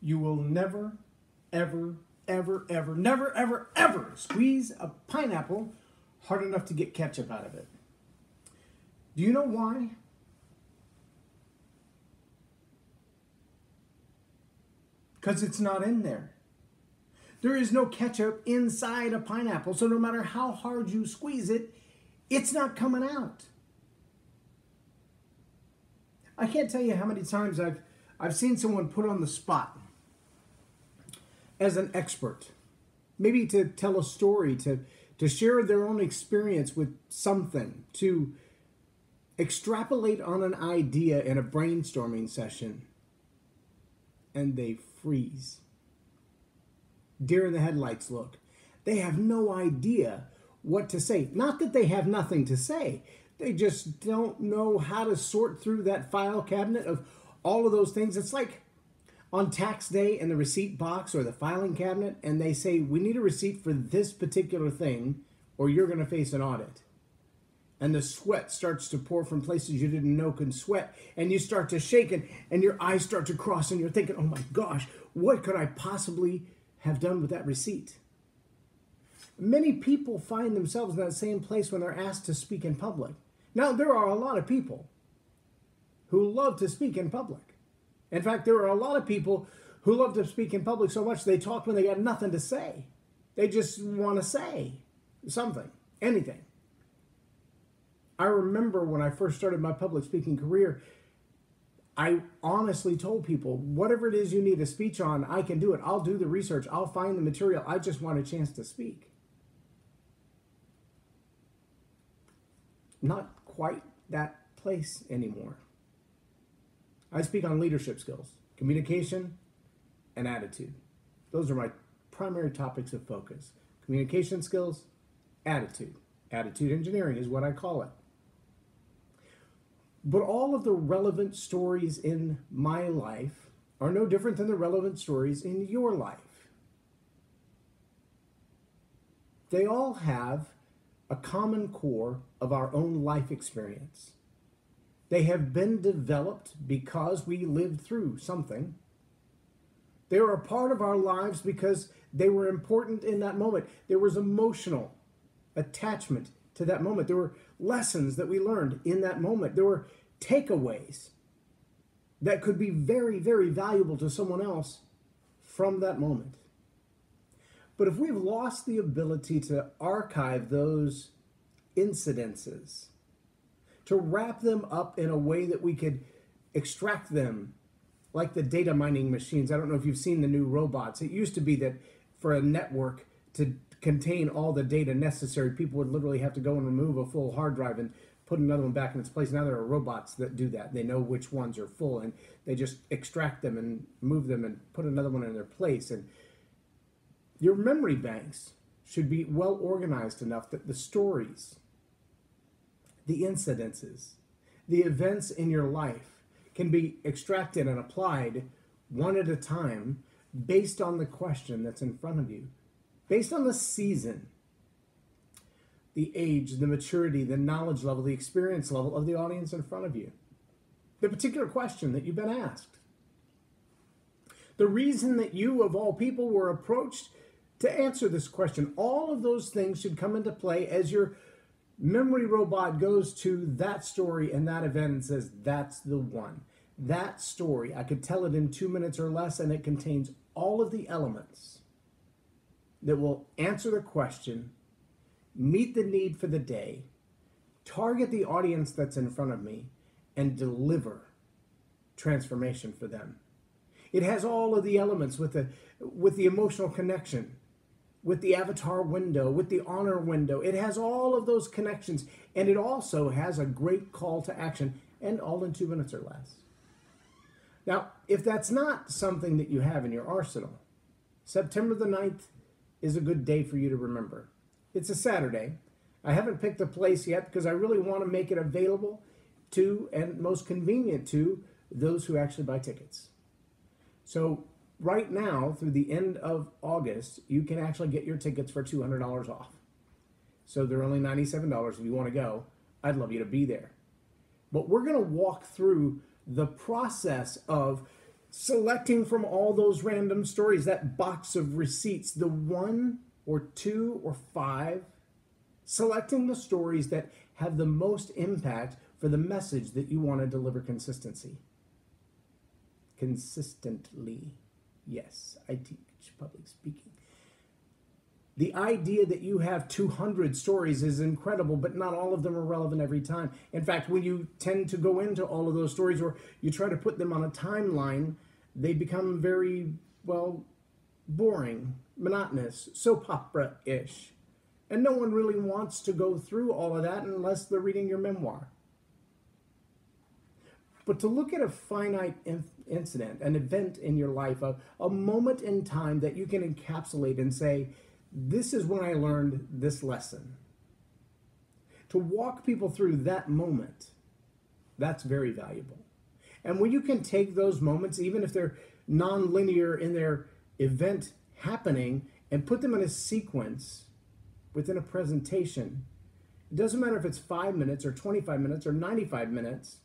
You will never, ever, ever, ever, never, ever, ever squeeze a pineapple hard enough to get ketchup out of it. Do you know why? Because it's not in there. There is no ketchup inside a pineapple, so no matter how hard you squeeze it, it's not coming out. I can't tell you how many times I've seen someone put on the spot as an expert, maybe to tell a story, to share their own experience with something, to extrapolate on an idea in a brainstorming session, and they freeze. Deer in the headlights look. They have no idea what to say. Not that they have nothing to say. They just don't know how to sort through that file cabinet of all of those things. It's like on tax day in the receipt box or the filing cabinet, and they say, we need a receipt for this particular thing or you're going to face an audit. And the sweat starts to pour from places you didn't know can sweat, and you start to shake, and your eyes start to cross, and you're thinking, oh my gosh, what could I possibly have done with that receipt? Many people find themselves in that same place when they're asked to speak in public. Now, there are a lot of people who love to speak in public. In fact, there are a lot of people who love to speak in public so much they talk when they got nothing to say. They just want to say something, anything. I remember when I first started my public speaking career, I honestly told people, whatever it is you need a speech on, I can do it. I'll do the research. I'll find the material. I just want a chance to speak. Not quite that place anymore. I speak on leadership skills, communication, and attitude. Those are my primary topics of focus. Communication skills, attitude. Attitude engineering is what I call it. But all of the relevant stories in my life are no different than the relevant stories in your life. They all have a common core of our own life experience. They have been developed because we lived through something. They are a part of our lives because they were important in that moment. There was emotional attachment to that moment. There were lessons that we learned in that moment. There were takeaways that could be very, very valuable to someone else from that moment. But if we've lost the ability to archive those incidences, to wrap them up in a way that we could extract them, like the data mining machines. I don't know if you've seen the new robots. It used to be that for a network to contain all the data necessary, people would literally have to go and remove a full hard drive and put another one back in its place. Now there are robots that do that. They know which ones are full, and they just extract them and move them and put another one in their place. And your memory banks should be well organized enough that the stories, the incidences, the events in your life can be extracted and applied one at a time based on the question that's in front of you, based on the season, the age, the maturity, the knowledge level, the experience level of the audience in front of you, the particular question that you've been asked, the reason that you, of all people, were approached to answer this question. All of those things should come into play as your memory robot goes to that story and that event and says, that's the one. That story, I could tell it in 2 minutes or less, and it contains all of the elements that will answer the question, meet the need for the day, target the audience that's in front of me, and deliver transformation for them. It has all of the elements with the emotional connection, with the avatar window, with the honor window. It has all of those connections, and it also has a great call to action, and all in 2 minutes or less. Now, if that's not something that you have in your arsenal, September the 9th is a good day for you to remember. It's a Saturday. I haven't picked a place yet because I really want to make it available to, and most convenient to, those who actually buy tickets. So right now, through the end of August, you can actually get your tickets for $200 off. So they're only $97 if you want to go. I'd love you to be there. But we're going to walk through the process of Selecting from all those random stories, that box of receipts, the one or two or five, selecting the stories that have the most impact for the message that you want to deliver consistently. Yes, I teach public speaking. The idea that you have 200 stories is incredible, but not all of them are relevant every time. In fact, when you tend to go into all of those stories or you try to put them on a timeline, they become very, well, boring, monotonous, soap opera-ish. And no one really wants to go through all of that unless they're reading your memoir. But to look at a finite incident, an event in your life, a moment in time that you can encapsulate and say, this is when I learned this lesson. To walk people through that moment, that's very valuable. And when you can take those moments, even if they're non-linear in their event happening, and put them in a sequence within a presentation, it doesn't matter if it's 5 minutes or 25 minutes or 95 minutes,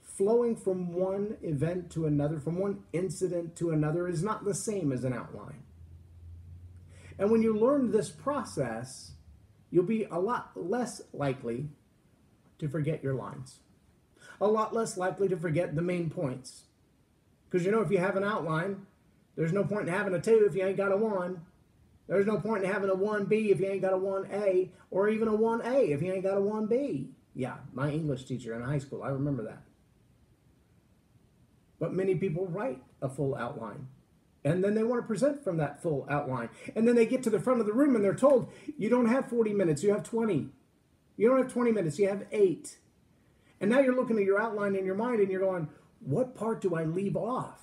flowing from one event to another, from one incident to another, is not the same as an outline. And when you learn this process, you'll be a lot less likely to forget your lines. A lot less likely to forget the main points. Because if you have an outline, there's no point in having a 2 if you ain't got a 1. There's no point in having a 1B if you ain't got a 1A, or even a 1A if you ain't got a 1B. Yeah, my English teacher in high school, I remember that. But many people write a full outline. And then they want to present from that full outline. And then they get to the front of the room and they're told, you don't have 40 minutes, you have 20. You don't have 20 minutes, you have 8. And now you're looking at your outline in your mind and you're going, what part do I leave off?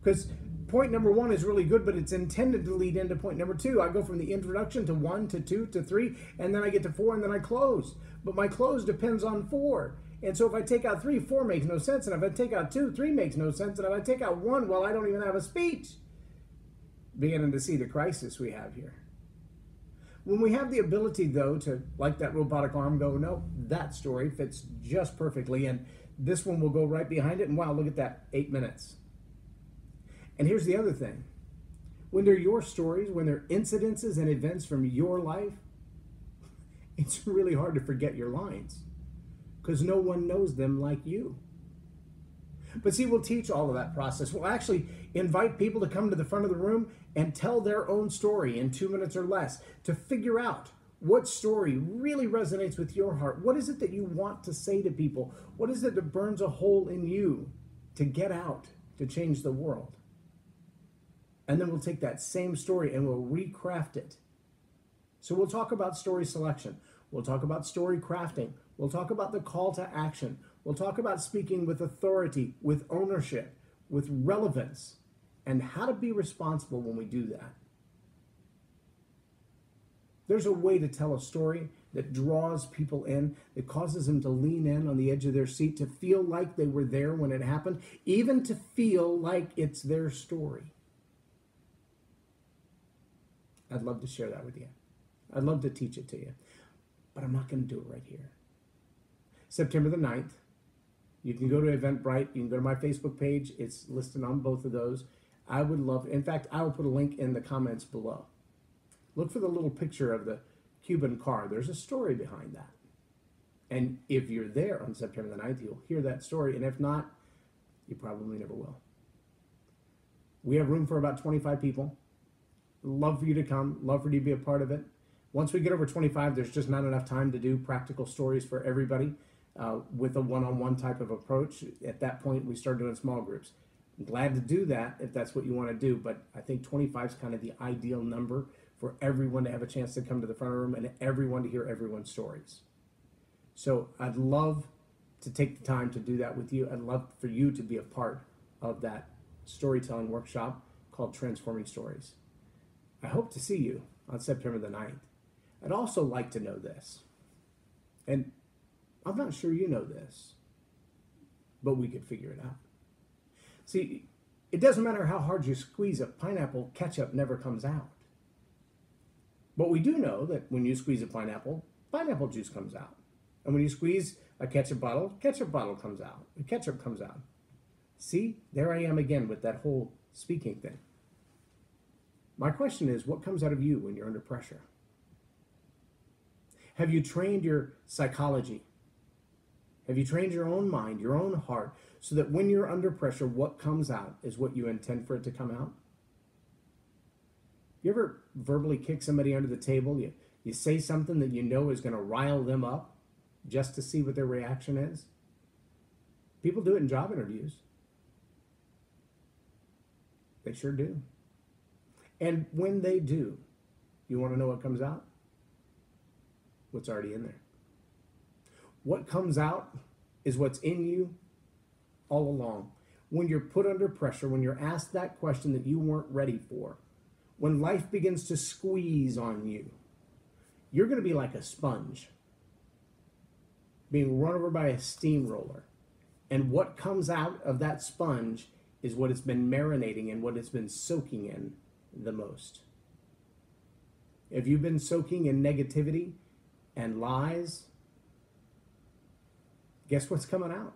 Because point number 1 is really good, but it's intended to lead into point number 2. I go from the introduction to 1 to 2 to 3, and then I get to 4, and then I close. But my close depends on 4. And so if I take out 3, 4 makes no sense. And if I take out 2, 3 makes no sense. And if I take out 1, well, I don't even have a speech. Beginning to see the crisis we have here. When we have the ability, though, to, like that robotic arm, go, no, that story fits just perfectly. And this one will go right behind it. And wow, look at that, 8 minutes. And here's the other thing. When they're your stories, when they're incidences and events from your life, it's really hard to forget your lines. Because no one knows them like you. But see, we'll teach all of that process. We'll actually invite people to come to the front of the room and tell their own story in 2 minutes or less, to figure out what story really resonates with your heart. What is it that you want to say to people? What is it that burns a hole in you to get out, to change the world? And then we'll take that same story and we'll recraft it. So we'll talk about story selection. We'll talk about story crafting. We'll talk about the call to action. We'll talk about speaking with authority, with ownership, with relevance, and how to be responsible when we do that. There's a way to tell a story that draws people in, that causes them to lean in on the edge of their seat, to feel like they were there when it happened, even to feel like it's their story. I'd love to share that with you. I'd love to teach it to you, but I'm not going to do it right here. September the 9th, you can go to Eventbrite, you can go to my Facebook page, it's listed on both of those. I would love, in fact, I will put a link in the comments below. Look for the little picture of the Cuban car. There's a story behind that. And if you're there on September the 9th, you'll hear that story, and if not, you probably never will. We have room for about 25 people. Love for you to come, love for you to be a part of it. Once we get over 25, there's just not enough time to do practical stories for everybody with a one-on-one type of approach. At that point, we start doing small groups. I'm glad to do that if that's what you want to do, but I think 25 is kind of the ideal number for everyone to have a chance to come to the front of the room and everyone to hear everyone's stories. So I'd love to take the time to do that with you. I'd love for you to be a part of that storytelling workshop called Transforming Stories. I hope to see you on September the 9th. I'd also like to know this, and I'm not sure you know this, but we could figure it out. See, it doesn't matter how hard you squeeze a pineapple, ketchup never comes out. But we do know that when you squeeze a pineapple, pineapple juice comes out. And when you squeeze a ketchup bottle comes out. The ketchup comes out. See, there I am again with that whole speaking thing. My question is, what comes out of you when you're under pressure? Have you trained your psychology? Have you trained your own mind, your own heart, so that when you're under pressure, what comes out is what you intend for it to come out? You ever verbally kick somebody under the table? You say something that you know is going to rile them up just to see what their reaction is? People do it in job interviews. They sure do. And when they do, you want to know what comes out? What's already in there. What comes out is what's in you all along. When you're put under pressure, when you're asked that question that you weren't ready for, when life begins to squeeze on you, you're going to be like a sponge being run over by a steamroller. And what comes out of that sponge is what it's been marinating and what it's been soaking in the most. If you've been soaking in negativity and lies, guess what's coming out?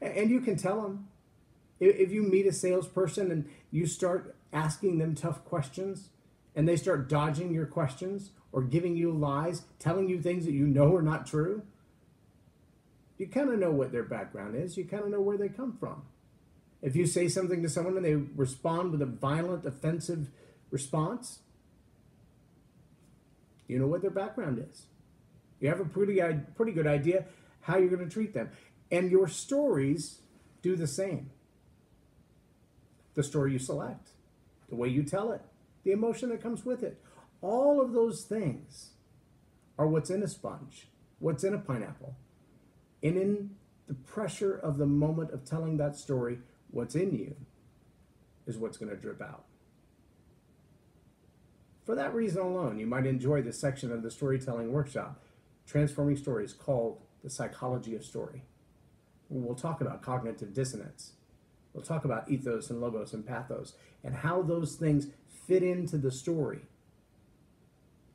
And you can tell them. If you meet a salesperson and you start asking them tough questions and they start dodging your questions or giving you lies, telling you things that you know are not true, you kind of know what their background is. You kind of know where they come from. If you say something to someone and they respond with a violent, offensive response, you know what their background is. You have a pretty good idea how you're going to treat them. And your stories do the same. The story you select, the way you tell it, the emotion that comes with it. All of those things are what's in a sponge, what's in a pineapple. And in the pressure of the moment of telling that story, what's in you is what's going to drip out. For that reason alone, you might enjoy this section of the storytelling workshop, Transforming Stories, called The Psychology of Story. We'll talk about cognitive dissonance. We'll talk about ethos and logos and pathos and how those things fit into the story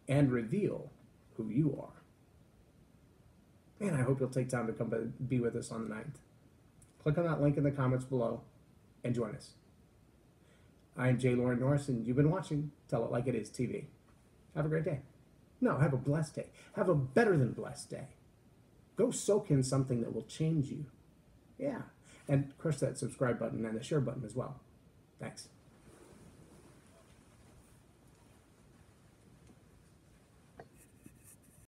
and reveal who you are. Man, I hope you'll take time to come be with us on the 9th. Click on that link in the comments below and join us. I am J Loren Norris, and you've been watching Tell It Like It Is TV. Have a great day. No, have a blessed day. Have a better than blessed day. Go soak in something that will change you. Yeah. And crush that subscribe button and the share button as well. Thanks.